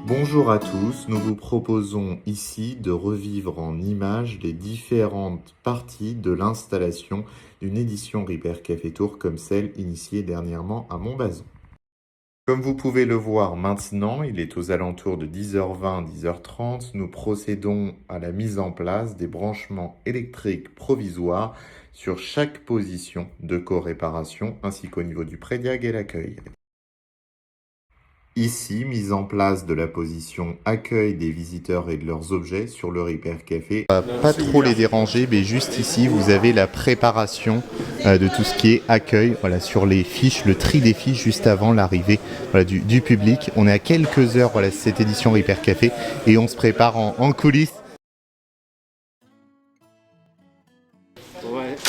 Bonjour à tous, nous vous proposons ici de revivre en images les différentes parties de l'installation d'une édition Ripper Café Tour comme celle initiée dernièrement à Montbazon. Comme vous pouvez le voir maintenant, il est aux alentours de 10h20, 10h30, nous procédons à la mise en place des branchements électriques provisoires sur chaque position de co-réparation ainsi qu'au niveau du prédiag et l'accueil. Ici, mise en place de la position accueil des visiteurs et de leurs objets sur le Ripper Café. Pas trop les déranger, mais juste ici, vous avez la préparation de tout ce qui est accueil, voilà, sur les fiches, le tri des fiches juste avant l'arrivée du public. On est à quelques heures, voilà, cette édition Ripper Café et on se prépare en coulisses.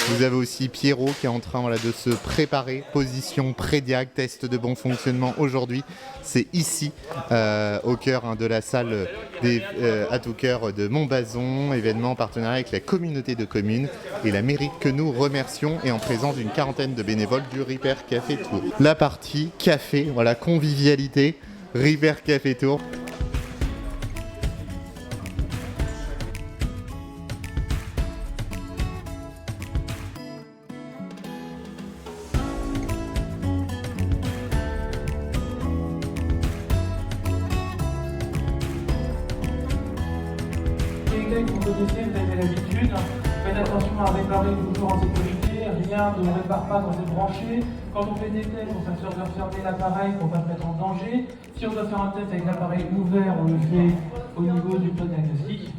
Vous avez aussi Pierrot qui est en train de se préparer, position prédiag, test de bon fonctionnement aujourd'hui. C'est ici, au cœur de la salle des à tout cœur de Montbazon, événement en partenariat avec la communauté de communes et la mairie que nous remercions et en présence d'une quarantaine de bénévoles du Ripper Café Tour. La partie café, voilà, convivialité, Ripper Café Tour. Que vous connaissez, vous avez l'habitude. Faites attention à réparer toujours en sécurité. Rien ne répare pas quand c'est branché. Quand on fait des tests, on s'assure de refermer l'appareil pour ne pas se mettre en danger. Si on doit faire un test avec l'appareil ouvert, on le fait au niveau du plan diagnostic.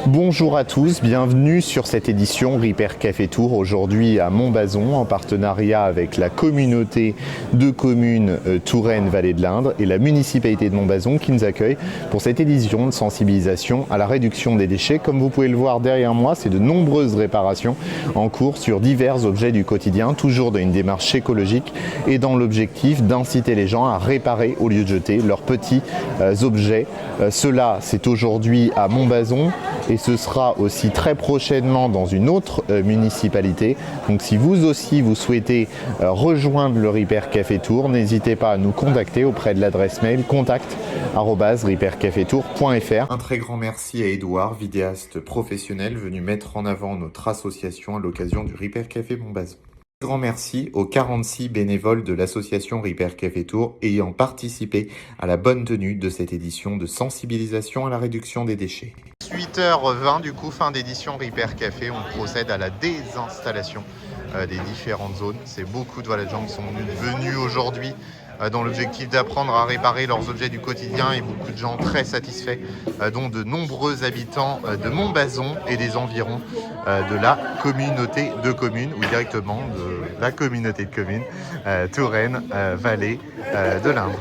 Bonjour à tous, bienvenue sur cette édition Ripper Café Tour, aujourd'hui à Montbazon, en partenariat avec la communauté de communes Touraine-Vallée de l'Indre et la municipalité de Montbazon qui nous accueille pour cette édition de sensibilisation à la réduction des déchets. Comme vous pouvez le voir derrière moi, c'est de nombreuses réparations en cours sur divers objets du quotidien, toujours dans une démarche écologique et dans l'objectif d'inciter les gens à réparer au lieu de jeter leurs petits objets. Cela, c'est aujourd'hui à Montbazon. Et ce sera aussi très prochainement dans une autre municipalité. Donc si vous aussi vous souhaitez rejoindre le Ripper Café Tour, n'hésitez pas à nous contacter auprès de l'adresse mail contact@rippercafetour.fr. Un très grand merci à Edouard, vidéaste professionnel venu mettre en avant notre association à l'occasion du Ripper Café Montbazon. Grand merci aux 46 bénévoles de l'association Ripper Café Tour ayant participé à la bonne tenue de cette édition de sensibilisation à la réduction des déchets. 8h20 du coup, fin d'édition Ripper Café, on procède à la désinstallation des différentes zones. C'est beaucoup de gens qui sont venus aujourd'hui dans l'objectif d'apprendre à réparer leurs objets du quotidien et beaucoup de gens très satisfaits, dont de nombreux habitants de Montbazon et des environs de la communauté de communes ou directement de la communauté de communes Touraine, Vallée de l'Indre.